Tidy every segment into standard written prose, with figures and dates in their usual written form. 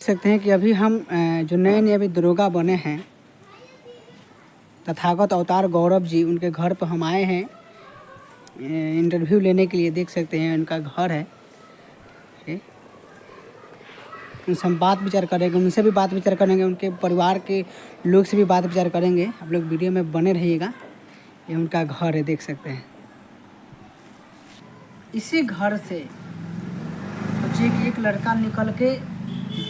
सकते हैं कि अभी हम जो नए अभी दरोगा बने हैं तथागत अवतार गौरव जी, उनके घर पर हम आए हैं इंटरव्यू लेने के लिए। देख सकते हैं उनका घर है। उनसे हम बात विचार करेंगे, उनसे भी बात विचार करेंगे, उनके परिवार के लोग से भी बात विचार करेंगे। आप लोग वीडियो में बने रहिएगा। ये उनका घर है, देख सकते हैं। इसी घर से सोचिए कि एक लड़का निकल के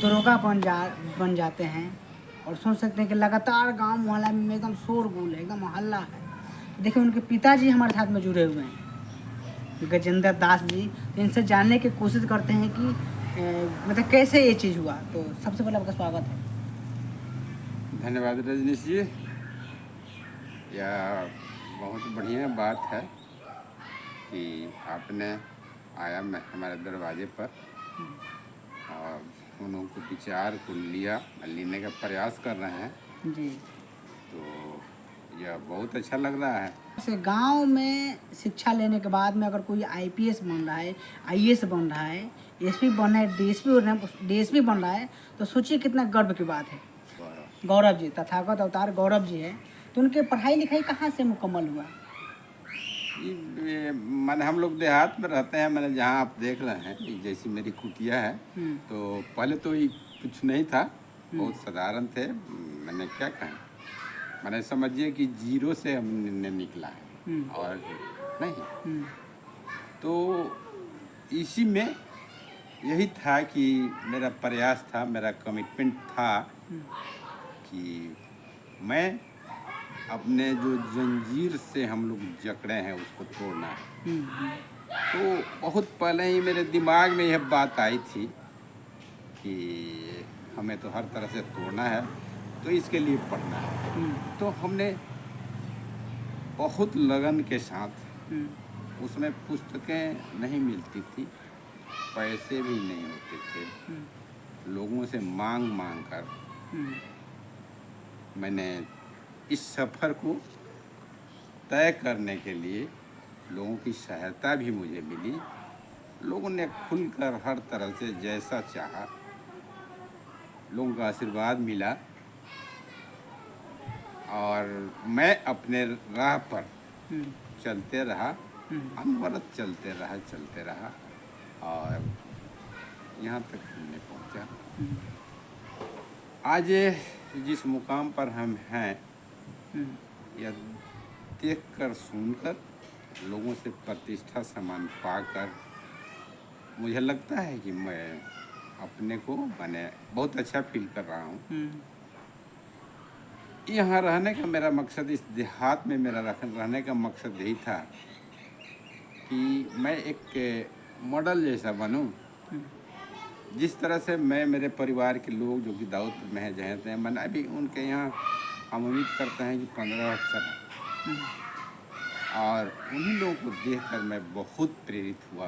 दरोगा बन जाते हैं और सोच सकते हैं कि लगातार गांव मोहल्ला में एकदम शोरगुल है, एकदम हल्ला है। देखिए उनके पिताजी हमारे साथ में जुड़े हुए हैं, गजेंद्र दास जी। तो इनसे जानने की कोशिश करते हैं कि मतलब कैसे ये चीज़ हुआ। तो सबसे पहले आपका स्वागत है। धन्यवाद रजनीश जी। यह बहुत बढ़िया बात है कि आपने आया मैं हमारे दरवाजे पर और उन लोगों को विचार को लेने का प्रयास कर रहे हैं जी, तो यह बहुत अच्छा लग रहा है। जैसे गांव में शिक्षा लेने के बाद में अगर कोई आईपीएस बन रहा है, आईएएस बन रहा है, एसपी बन रहा है, डीएसपी बन रहा है, तो सोचिए कितना गर्व की बात है। गौरव जी, तथागत अवतार गौरव जी है। तो उनके पढ़ाई लिखाई कहाँ से मुकम्मल हुआ? मैंने हम लोग देहात में रहते हैं। मैंने जहाँ आप देख रहे हैं जैसी मेरी कुटिया है, तो पहले तो ये कुछ नहीं था, बहुत साधारण थे। मैंने क्या कहा, मैंने समझिए कि जीरो से हमने निकला है और नहीं तो इसी में यही था कि मेरा प्रयास था, मेरा कमिटमेंट था कि मैं अपने जो जंजीर से हम लोग जकड़े हैं उसको तोड़ना है। तो बहुत पहले ही मेरे दिमाग में यह बात आई थी कि हमें तो हर तरह से तोड़ना है, तो इसके लिए पढ़ना है। तो हमने बहुत लगन के साथ, उसमें पुस्तकें नहीं मिलती थी, पैसे भी नहीं होते थे, लोगों से मांग मांग कर मैंने इस सफ़र को तय करने के लिए लोगों की सहायता भी मुझे मिली। लोगों ने खुलकर हर तरह से जैसा चाहा, लोगों का आशीर्वाद मिला और मैं अपने राह पर चलते रहा, अनवरत चलते रहा और यहाँ तक हमने पहुँचा। आज जिस मुकाम पर हम हैं, यह देखकर सुनकर, लोगों से प्रतिष्ठा सम्मान पाकर मुझे लगता है कि मैं अपने को मैंने बहुत अच्छा फील कर रहा हूँ। यहाँ रहने का मेरा मकसद, इस देहात में मेरा रहने का मकसद यही था कि मैं एक मॉडल जैसा बनूं। जिस तरह से मैं, मेरे परिवार के लोग जो कि दाऊदपुर में है जहाँ हैं, मैंने भी उनके यहाँ, हम उम्मीद करते हैं कि 15 अफसर हैं और उन्हीं लोगों को देखकर मैं बहुत प्रेरित हुआ।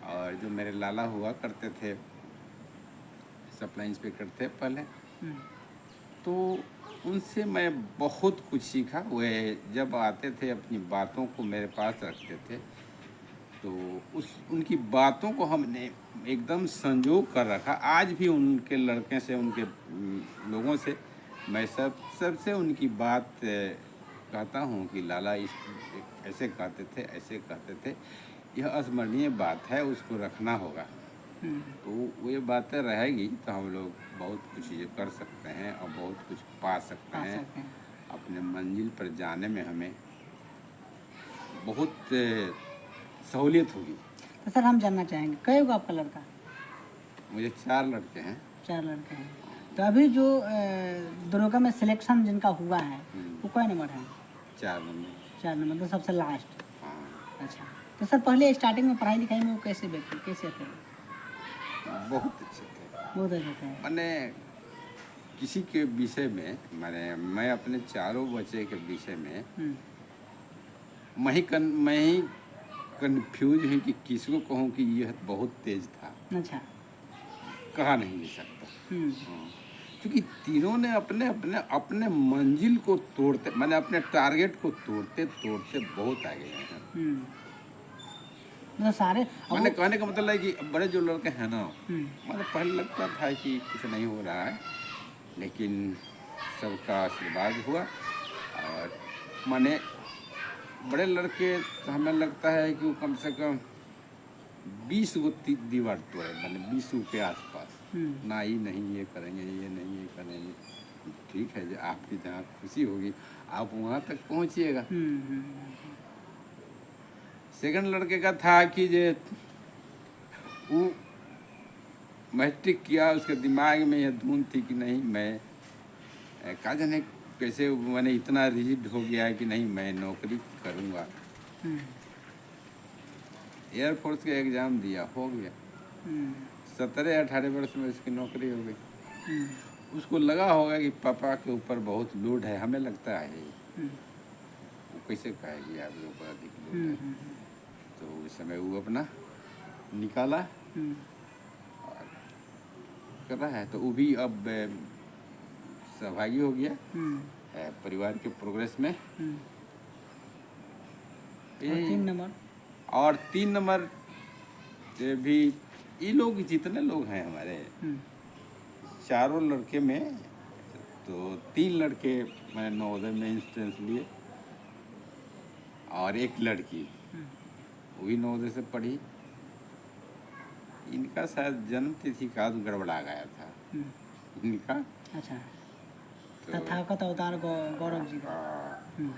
और जो मेरे लाला हुआ करते थे, सप्लाई इंस्पेक्टर थे पहले, तो उनसे मैं बहुत कुछ सीखा। वे जब आते थे अपनी बातों को मेरे पास रखते थे, तो उनकी बातों को हमने एकदम संजो कर रखा। आज भी उनके लड़के से, उनके लोगों से मैं सबसे उनकी बात कहता हूँ कि लाला ऐसे कहते थे, ऐसे कहते थे। यह अस्मरणीय बात है, उसको रखना होगा। तो वो ये बातें रहेगी तो हम लोग बहुत कुछ चीज़ें कर सकते हैं और बहुत कुछ पा सकते हैं। अपने मंजिल पर जाने में हमें बहुत सहूलियत होगी। तो सर हम जानना चाहेंगे, कई होगा आपका लड़का? मुझे 4 लड़के हैं। 4 लड़के हैं। तो अभी जो दरोगा में सिलेक्शन जिनका हुआ है वो कौन नंबर है? 4 नंबर। 4 नंबर, तो सबसे लास्ट। हाँ। अच्छा, तो सर पहले स्टार्टिंग में पढ़ाई लिखाई में वो कैसे थे? बहुत अच्छे थे। बहुत अच्छे थे। मैंने किसी के विषय में, मैं अपने चारों बच्चे के विषय में मैं ही कन्फ्यूज हूँ कि किसको कहूँ कि यह बहुत तेज था। अच्छा, कहा नहीं जा सकता। क्योंकि तीनों ने अपने अपने अपने मंजिल को तोड़ते, मैंने अपने टारगेट को तोड़ते तोड़ते बहुत आगे गए हैं। मतलब सारे अब मैंने वो- कहने का मतलब है कि बड़े जो लड़के हैं ना, हम्म, मतलब पहले लगता था कि कुछ नहीं हो रहा है, लेकिन सबका आशीर्वाद हुआ। और माने बड़े लड़के तो हमें लगता है कि वो कम से कम 20 गो दीवार तोड़े, माने 20 के आसपास। हम्म, ना ही नहीं ये करेंगे, ये नहीं ये करेंगे। ठीक है, जो आपकी जहाँ खुशी होगी आप वहाँ तक पहुँचिएगा। हम्म, हम्म, सेकंड लड़के का था कि जे वो मैट्रिक किया, उसके दिमाग में यह धुन थी कि नहीं मैं का जाने कैसे मैंने इतना रिजिड हो गया है कि नहीं मैं नौकरी करूँगा। हम्म, एयरफोर्स का एग्ज़ाम दिया, हो गया। हम्म, 17-18 वर्ष में उसकी नौकरी हो गई। हम्म, उसको लगा होगा कि पापा के ऊपर बहुत लोड है, हमें लगता है हम्म, वो कैसे कहेगी आपके ऊपर अधिक लोड हम्म, है। तो उस समय वो अपना निकाला हम्म, और कर रहा है। तो वो भी अब सहभागी हो गया हम्म, परिवार के प्रोग्रेस में। हम्म। और यही 3 नंबर। और 3 नंबर भी, ये लोग जितने लोग हैं हमारे हम्म, चारों लड़के में, तो 3 लड़के मैंने नवोदय में इंस्टेंस लिए और एक लड़की हम्म, वो भी नवोदय से पढ़ी। इनका शायद जन्म तिथि का गड़बड़ा गया था हम्म। इनका। अच्छा। तो तथागत अवतार गौरव जी का। हाँ, हम्म,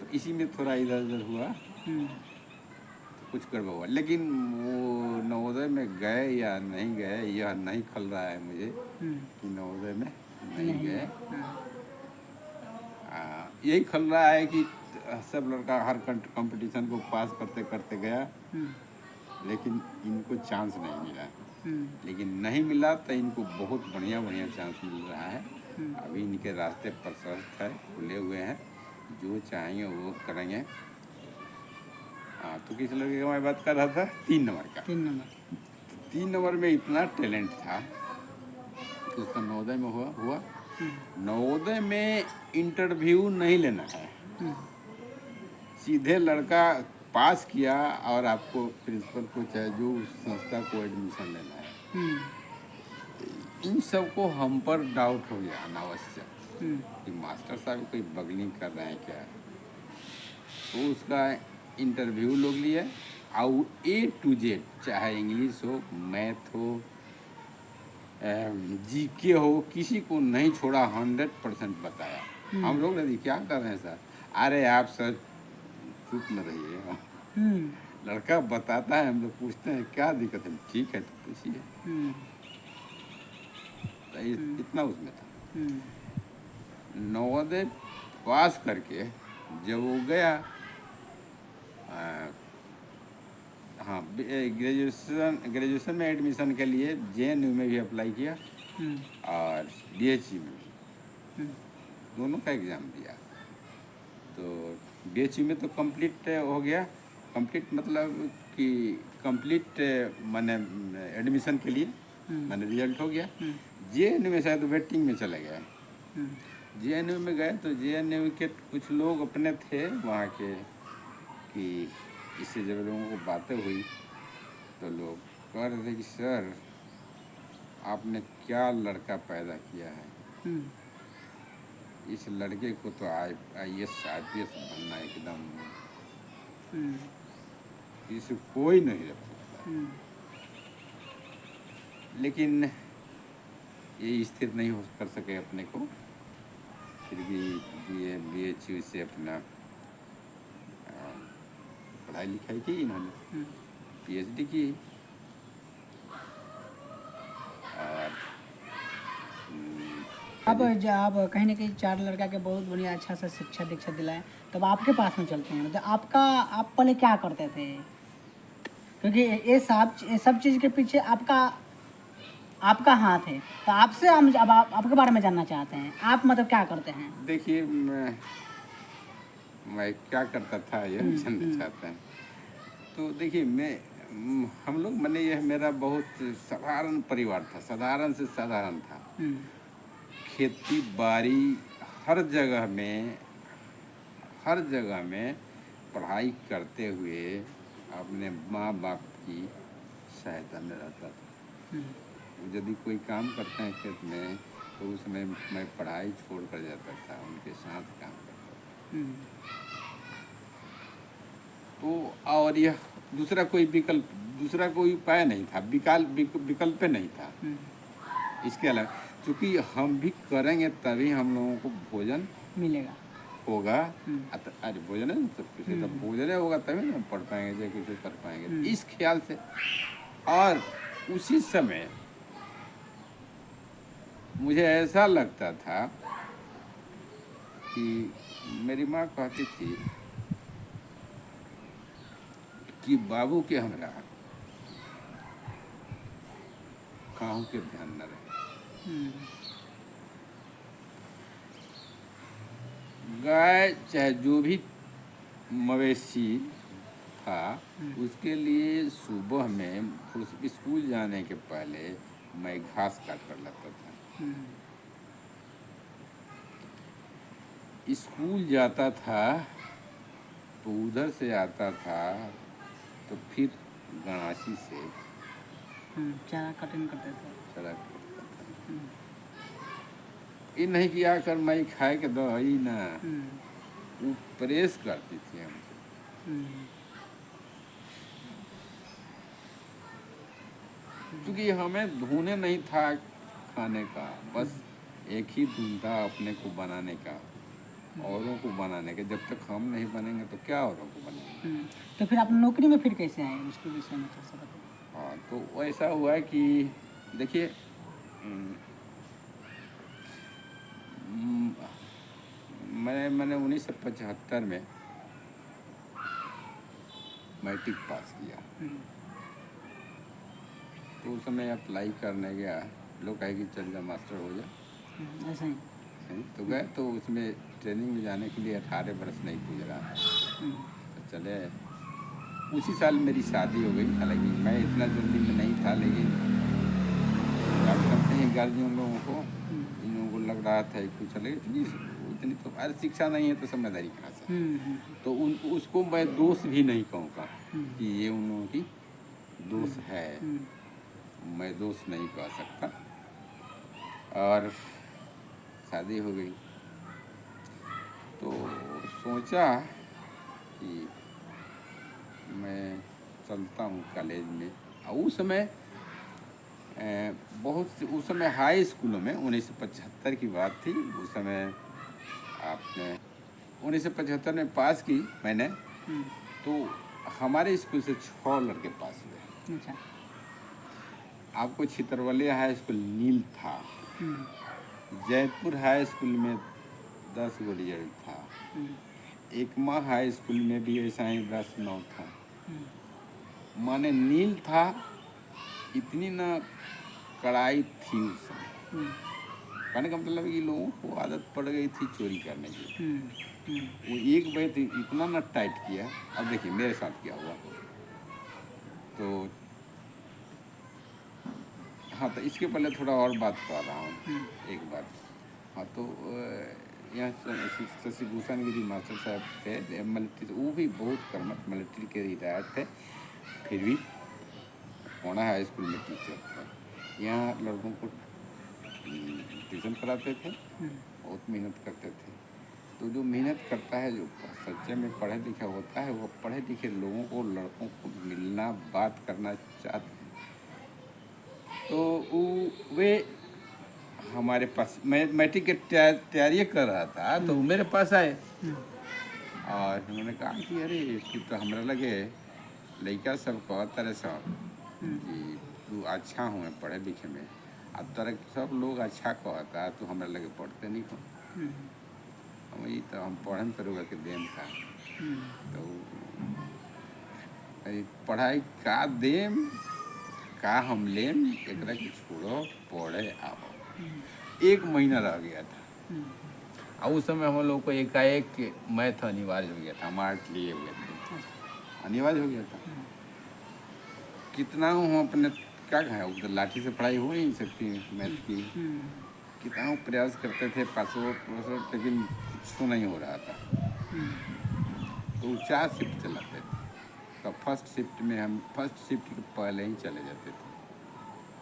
तो इसी में थोड़ा इधर उधर हुआ, हम्म, तो कुछ गड़बड़ हुआ। लेकिन वो नवोदय में गए या नहीं गए यह नहीं खल रहा है मुझे हम्म। कि नवोदय में नहीं गए। हाँ, यही खल रहा है कि सब लड़का हर कंपटीशन को पास करते करते गया, हम्म, लेकिन इनको चांस नहीं मिला। हम्म, लेकिन नहीं मिला तो इनको बहुत बढ़िया बढ़िया चांस मिल रहा है। हम्म, अभी इनके रास्ते प्रशस्त है, खुले हुए हैं, जो चाहेंगे वो करेंगे। हाँ, तो किस लड़के का मैं बात कर रहा था? 3 नंबर का। 3 नंबर। 3 नंबर में इतना टैलेंट था कि उसका नवोदय में हुआ। हम्म, नवोदय में इंटरव्यू नहीं लेना है, हम्म, सीधे लड़का पास किया और आपको प्रिंसिपल को चाहे जो उस संस्था को एडमिशन लेना है। हम्म, इन सबको हम पर डाउट हो गया अनावश्यक हम्म, कि मास्टर साहब कोई बगलिंग कर रहे हैं क्या। तो उसका इंटरव्यू लोग लिए और A to Z, चाहे इंग्लिश हो, मैथ हो, जीके हो, किसी को नहीं छोड़ा, 100% बताया। हम लोग ने क्या कर रहे हैं सर? अरे आप सर चुप न रहिए, हम्म, लड़का बताता है, हम लोग पूछते हैं क्या दिक्कत है, ठीक है तो पूछिए। हम्म, तो इतना उसमें था। हम्म, नवोदय पास करके जब वो गया, आ, हाँ, ग्रेजुएशन में एडमिशन के लिए JNU में भी अप्लाई किया हम्म, और BHU में भी, हम्म, दोनों का एग्ज़ाम दिया। तो BHU में तो कंप्लीट हो गया। कंप्लीट मतलब कि कंप्लीट माने एडमिशन के लिए माने रिजल्ट हो गया। हम्म, JNU में शायद वेटिंग में चले गए। हम्म, JNU में गए तो JNU के कुछ लोग अपने थे वहाँ के, कि इससे जब लोगों को बातें हुई तो लोग कह रहे थे कि सर आपने क्या लड़का पैदा किया है, हम्म, इस लड़के को तो IAS IPS बनना एकदम, हम्म, इसे कोई नहीं रख सकता। हम्म, लेकिन ये स्थिर नहीं हो कर सके अपने को, फिर भी BHU से अपना पढ़ाई लिखाई की इन्होंने, PhD की। और अब आप कहीं ना कहीं 4 लड़का के बहुत बढ़िया अच्छा सा शिक्षा दीक्षा दिलाए, तब आपके पास में चलते हैं, मतलब आप पहले क्या करते थे? क्योंकि ये सब चीज़ के पीछे आपका आपका हाथ है, तो आपसे हम अब आपके बारे में जानना चाहते हैं, आप मतलब क्या करते हैं? देखिए मैं क्या करता था ये जानना चाहते हैं। तो देखिए हम लोग मैंने यह मेरा बहुत साधारण परिवार था, साधारण से साधारण था। हम्म, खेती बाड़ी हर जगह में, हर जगह में पढ़ाई करते हुए अपने माँ बाप की सहायता में रहता था। हम्म, यदि कोई काम करते हैं खेत में तो उसमें मैं पढ़ाई छोड़ कर जाता था, उनके साथ काम करता था। हम्म, तो और यह दूसरा कोई उपाय नहीं था, विकल्प नहीं था हम्म, इसके अलावा। क्योंकि हम भी करेंगे तभी हम लोगों को भोजन मिलेगा। होगा। हम्म, अरे भोजन है ना सब कुछ है, तो हम्म, भोजन होगा तभी ना हम पढ़ पाएंगे, चाहे कुछ कर पाएंगे, हम्म, इस ख्याल से। और उसी समय मुझे ऐसा लगता था कि मेरी माँ कहती थी कि बाबू के हमरा काहू के ध्यान न रहे। हम्म, गाय चाहे जो भी मवेशी था, हम्म, उसके लिए सुबह में उस स्कूल जाने के पहले मैं घास काट कर लाता था। हम्म, स्कूल जाता था तो उधर से आता था तो फिर गणासी से चारा कटिंग करते थे। सड़क कटता था। हम्म, ये नहीं कि आकर मैं खाए के दो ही ना, हम्म, वो प्रेस करती थी हमको। हम्म, क्योंकि हमें धुने नहीं था खाने का, बस हम्म, एक ही धुन था अपने को बनाने का, औरों को बनाने का। जब तक हम नहीं बनेंगे तो क्या औरों को बनाएंगे। हम्म। तो फिर आप नौकरी में फिर कैसे आए, उसके विषय में थोड़ा सा बताइए। हाँ, तो ऐसा हुआ है कि देखिए, हम्म, हम्म, मैंने 1975 में मैट्रिक पास किया। हम्म, तो उस समय अप्लाई करने गया, लोग कहे कि चल जा मास्टर हो जा। ऐसा ही। तो गए, तो उसमें ट्रेनिंग में जाने के लिए 18 बरस नहीं पूछ रहा था। हम्म, तो चले, उसी साल मेरी शादी हो गई। हालांकि मैं इतना जल्दी में नहीं था, लेकिन आप करते हैं गार्जियन लोगों को, इन लोगों को लग रहा था कि चले इतनी तो अरे शिक्षा नहीं है तो समझदारी कहाँ से। हम्म, हम्म, तो उसको मैं दोष भी नहीं कहूँगा हम्म, कि ये उन लोगों की दोष है, हम्म, मैं दोष नहीं कह सकता। और शादी हो गई तो सोचा कि मैं चलता हूँ कॉलेज में। और उस समय उस समय हाई स्कूलों में 1975 की बात थी। उस समय आपने 1975 में पास की मैंने, हम्म, तो हमारे स्कूल से 6 लड़के पास हुए। अच्छा। आपको छितरवलिया हाई स्कूल नील था, हम्म, जयपुर हाई स्कूल में 10 गो रिजल्ट था, हम्म, एकमा हाई स्कूल में भी ऐसा ही 10-9 था। हम्म, माने नील था, इतनी ना कड़ाई थी उस समय। हम्म, कहने का मतलब है कि लोगों को आदत पड़ गई थी चोरी करने की। हम्म, हम्म, वो एक बैत इतना ना टाइट किया। अब देखिए मेरे साथ क्या हुआ। तो हाँ, तो इसके पहले थोड़ा और बात कर रहा हूँ, हम्म, एक बात। हाँ, तो यहाँ शशिभूषण गिरी मास्टर साहब थे मिलिट्री से, वो भी बहुत कर्मठ मिलिट्री के रिटायर्ड थे, फिर भी होना हाई स्कूल में टीचर थे। यहाँ लड़कों को ट्यूशन कराते थे, हम्म, बहुत मेहनत करते थे। तो जो मेहनत करता है, जो सच्चे में पढ़े लिखे होता है, वो पढ़े लिखे लोगों को, लड़कों को मिलना, बात करना चाहते हैं। तो वे हमारे पास, मैं मैट्रिक की तैयारी कर रहा था, तो वो मेरे पास आए हम्म, और उन्होंने कहा कि अरे कि तो हमरा लगे लड़का सब कहता रहे सब हम्म, कि तू अच्छा हुए पढ़े लिखे में, अब तरह सब लोग अच्छा कहता, तो हमरा लगे पढ़ते नहीं हो। हम्म, वही तो हम पढ़न करूँगा कि देम था। हम्म, तो अरे पढ़ाई का देम का हम लेम, एकरा के छोड़ो, पढ़े आओ। 1 महीना रह गया था। हम्म, और उस समय हम लोग को एकाएक मैथ अनिवार्य हो गया था, हम आर्ट लिए हुए थे, अनिवार्य हो गया था। कितना हूँ अपने क्या कहें, उधर लाठी से पढ़ाई हो नहीं सकती मैथ की। हम्म, कितना प्रयास करते थे पासवर्ड, लेकिन कुछ नहीं हो रहा था। हम्म, तो 4 शिफ्ट चलाते थे, तो फर्स्ट शिफ्ट में हम फर्स्ट शिफ्ट के पहले ही चले जाते थे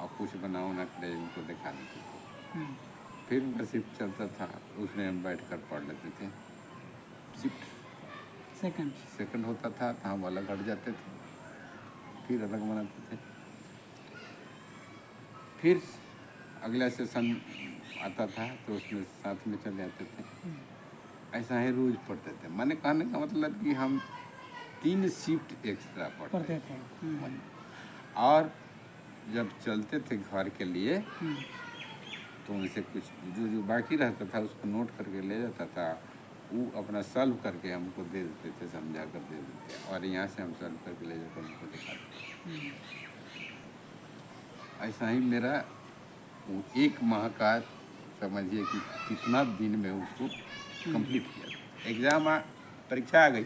और कुछ बना उना कर उनको दिखा देते थे। फिर उनका शिफ्ट चलता था, उसमें हम बैठ कर पढ़ लेते थे। शिफ्ट सेकंड होता था तो हम अलग हट जाते थे, फिर अलग बनाते थे। फिर अगला सेशन आता था तो उसमें साथ में चले जाते थे। ऐसा ही रोज पढ़ते थे। मैंने कहने का मतलब कि हम 3 शिफ्ट एक्स्ट्रा पढ़ते थे। और जब चलते थे घर के लिए तो उनसे कुछ जो जो बाकी रहता था उसको नोट करके ले जाता था, वो अपना सॉल्व करके हमको दे देते थे, समझा कर दे देते, और यहाँ से हम सॉल्व करके ले जाकर उनको दिखाते। ऐसा ही मेरा वो 1 माह का समझिए कि कितना दिन में उसको कंप्लीट किया। एग्ज़ाम परीक्षा आ गई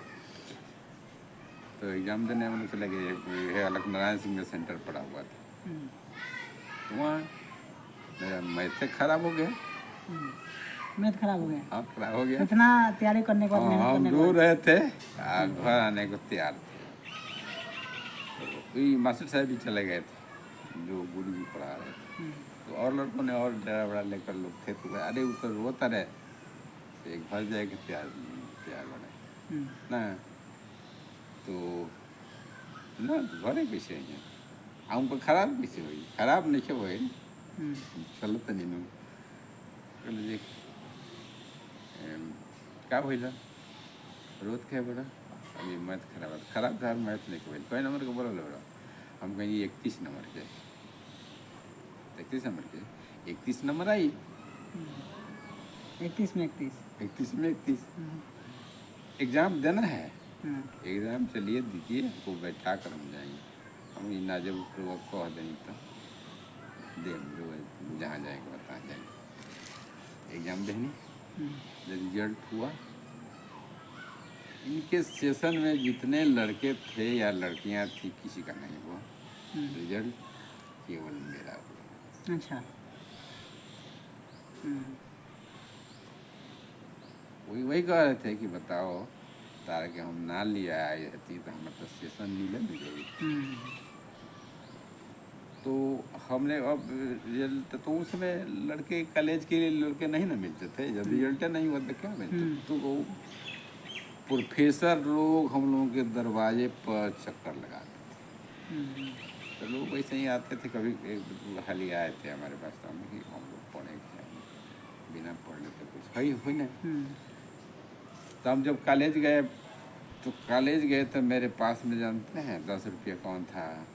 तो एग्ज़ाम देने में चले गए। अलग नारायण सिंह में सेंटर पड़ा हुआ था, तो वहाँ मेरा मैथ खराब हो गया। मैथ खराब हो गया? हाँ, खराब हो गया। इतना तैयारी करने के बाद, मेहनत हम करने के रो बाद रहे थे, घर आने को तैयार थे। तो मास्टर साहब भी चले गए थे जो गुरु जी पढ़ा रहे थे। तो और लड़कों ने और डरा बड़ा लेकर लोग थे, तो अरे वो तो रोता रहे, तो एक घर जाए के तैयार बने ना। तो ना घरे कैसे हैं हमको खराब कैसे हुई, खराब नहीं हुए, चलो तो नहीं कहले का भैया रोज क्या बड़ा अभी मैथ खराब था, मैथ नहीं के कोई नंबर के बोला बड़ा। हम कहीं 31 नंबर के 31 नंबर के 31 नंबर आई। 31 में 31 एग्ज़ाम देना है। एग्ज़ाम चलिए दीजिए, आपको बैठा कर हम जाएंगे। हम इना जब कह देंगे तो दे जहाँ जाएंगे बता जाएंगे। एग्ज़ाम देने रिजल्ट हुआ। इनके सेशन में जितने लड़के थे या लड़कियां थी किसी का नहीं हुआ, रिजल्ट केवल मेरा हुआ। अच्छा। वही कह रहे थे कि बताओ तारा के हम ना लिया आई थी तो हमारे तो सेशन मिले गई। तो हमने अब रिजल्ट तो उस समय लड़के कॉलेज के लिए लड़के नहीं ना मिलते थे, जब रिजल्ट नहीं हुआ तो क्या मिलते। तो वो प्रोफेसर लोग हम लोगों के दरवाजे पर चक्कर लगाते थे। तो लोग वैसे ही आते थे, कभी हाल ही आए थे हमारे पास, तो हम लोग पढ़े बिना पढ़ लेते कुछ हुई ना। तो हम जब कॉलेज गए तो मेरे पास में जानते हैं 10 रुपये कौन था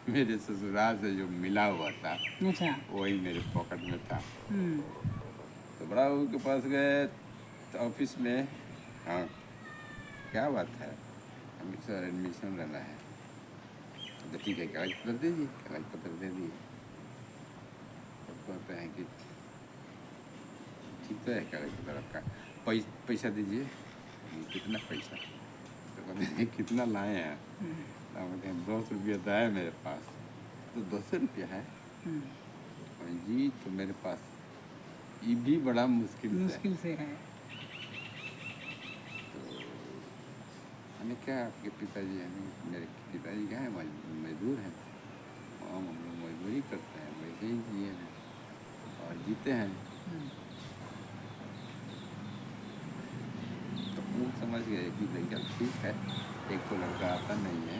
मेरे ससुराल से जो मिला हुआ था। अच्छा। वही मेरे पॉकेट में था। तो बड़ा बाबू के पास गए तो ऑफिस में, हाँ क्या बात है, हमें सर एडमिशन लेना है। तो ठीक है, कागज पत्र दे दिए, कागज पत्र दे दिए। तो कहते हैं कि ठीक तो है कागज पत्र आपका, पैसा दीजिए। कितना पैसा? तो कहते हैं कितना लाए हैं? तो कहते हैं 10 रुपया तो है मेरे पास। तो 10 रुपया है जी, तो मेरे पास ये भी बड़ा मुश्किल से है। तो मैंने क्या आपके पिताजी हैं? मेरे पिताजी क्या है, मजदूर हैं, हम लोग मजदूरी करते हैं, वैसे ही जिए हैं और जीते हैं। तो वो समझ गए कि भैया ठीक है, एक तो लड़का आता नहीं है,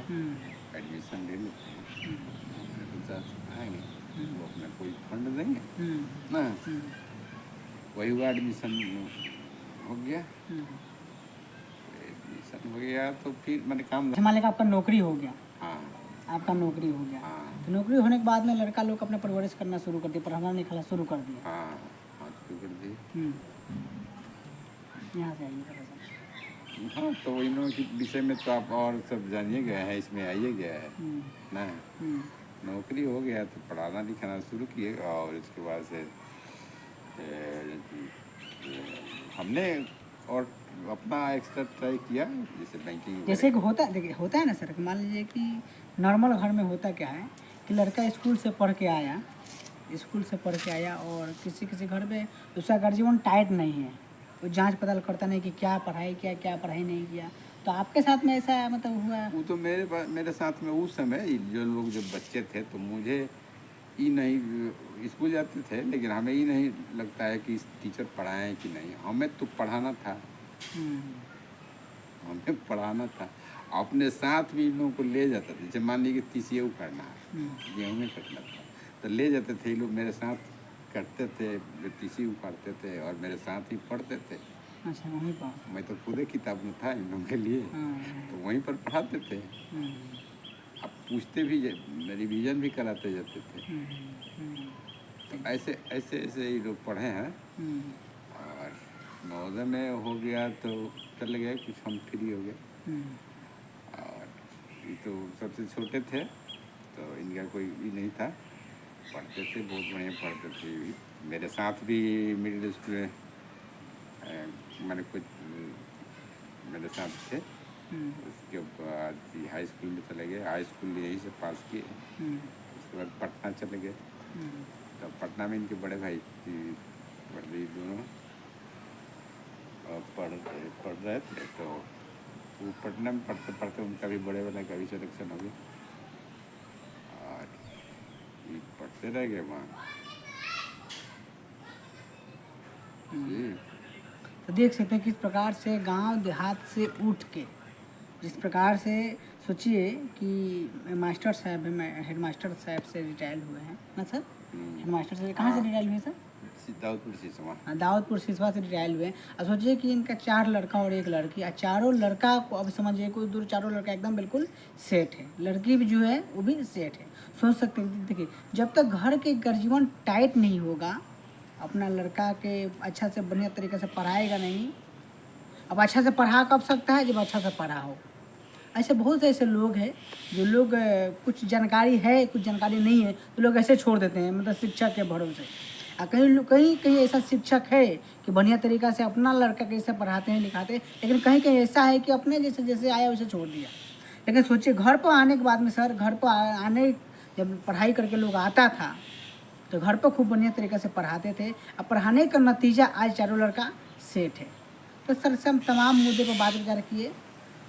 एडमिशन ले लेते हैं, आएंगे वो अपना कोई फंड देंगे ना। वही हुआ, एडमिशन हो गया। एडमिशन हो गया तो फिर मैंने काम, मान लेगा आपका नौकरी हो गया। हाँ आपका नौकरी हो गया। हाँ। तो नौकरी होने के बाद में लड़का लोग अपना परवरिश करना शुरू कर दिया, पढ़ाना लिखाना शुरू कर दिया। हाँ हाँ, शुरू कर दिए। यहाँ से आइए थोड़ा सा। हाँ, तो इन लोगों के विषय में तो आप और सब जानिए गए हैं, इसमें आइए गया है ना। नौकरी हो गया तो पढ़ाना लिखाना शुरू किए, और इसके बाद से हमने और अपना एक्स्ट्रा ट्राई किया, जैसे बैंकिंग। जैसे कि होता है, देखिए होता है ना सर, मान लीजिए कि नॉर्मल घर में होता क्या है कि लड़का स्कूल से पढ़ के आया और किसी घर में उसका गार्जियन टाइट नहीं है, वो जांच पड़ताल करता नहीं कि क्या पढ़ाई किया क्या पढ़ाई नहीं किया, तो आपके साथ में ऐसा मतलब हुआ? वो तो मेरे साथ में उस समय जो लोग जब बच्चे थे तो मुझे ये नहीं, स्कूल जाते थे लेकिन हमें ये नहीं लगता है कि टीचर पढ़ाएं कि नहीं, हमें तो पढ़ाना था, हम्म, हमें पढ़ाना था। अपने साथ भी इन लोगों को ले जाते थे, जैसे मान लीजिए तीसिए उखाड़ना है, हम्म, गेहूँ में कटना था, तो ले जाते थे ये लोग मेरे साथ, कटते थे, तीसी उखाड़ते थे और मेरे साथ ही पढ़ते थे। अच्छा वहीं पर। मैं तो खुद ही किताब में था इन लोगों के लिए, हाँ, तो वहीं पर पढ़ाते थे। हम्म, अब पूछते भी, रिवीजन भी कराते जाते थे। हम्म, हम्म, तो ऐसे ऐसे ऐसे ही लोग पढ़े हैं। हम्म, और नवोदय में हो गया तो चले गए, कुछ हम फ्री हो गए। हम्म, और ये तो सबसे छोटे थे तो इनका कोई भी नहीं था, पढ़ते थे, बहुत बढ़िया पढ़ते थे। ये भी मेरे साथ भी मिडिल स्कूल में मैंने कुछ मेरे साथ थे। हम्म, उसके बाद हाई स्कूल में चले गए, हाई स्कूल यहीं से पास किए। हम्म, उसके बाद पटना चले गए, हम्म, तो पटना में इनके बड़े भाई पढ़ रही दोनों, और पढ़ रहे थे। तो वो पटना में पढ़ते पढ़ते उनका भी बड़े वाला का भी सिलेक्शन हो गया और ये पढ़ते रह गए वहाँ। हम्म। जी। तो देख सकते हैं किस प्रकार से गांव देहात से उठ के, जिस प्रकार से सोचिए कि मास्टर साहब हेड मास्टर साहब से रिटायर हुए हैं ना सर? हेड मास्टर से कहाँ से हाँ, रिटायर हुए सर? दाऊदपुर सिसवा। हाँ, दाऊदपुर सिसवा से रिटायर हुए हैं। और सोचिए कि इनका 4 लड़का और 1 लड़की, और चारों लड़का को अब समझिए कोई दूर, चारों लड़का एकदम बिल्कुल सेट है, लड़की भी जो है वो भी सेट है। सोच सकते हैं, देखिए जब तक घर के गर्जीवन टाइट नहीं होगा, अपना लड़का के अच्छा से बढ़िया तरीके से पढ़ाएगा नहीं। अब अच्छा से पढ़ा कब सकता है? जब अच्छा से पढ़ा हो। ऐसे बहुत से ऐसे लोग हैं जो लोग कुछ जानकारी है, कुछ जानकारी नहीं है, तो लोग ऐसे छोड़ देते हैं, मतलब शिक्षा के भरोसे। और कहीं कहीं ऐसा शिक्षक है कि बढ़िया तरीक़ा से अपना लड़का कैसे पढ़ाते हैं लिखाते हैं, लेकिन कहीं कहीं ऐसा है कि अपने जैसे जैसे आया वैसे छोड़ दिया। लेकिन सोचिए घर पर आने के बाद में सर, घर पर आने जब पढ़ाई करके लोग आता था तो घर पर खूब बढ़िया तरीक़े से पढ़ाते थे, और पढ़ाने का नतीजा आज चारों लड़का सेठ है। तो सर से हम तमाम मुद्दे पर बात विचार किए,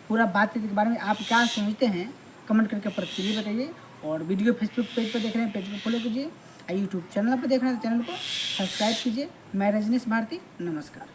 पूरा बातचीत के बारे में आप क्या सोचते हैं कमेंट करके प्रतिक्रिया बताइए। और वीडियो फेसबुक पेज पर देख रहे हैं, पेज को फॉलो कीजिए, और यूट्यूब चैनल पर देख रहे हैं तो चैनल को सब्सक्राइब कीजिए। मैं रजनीश भारती, नमस्कार।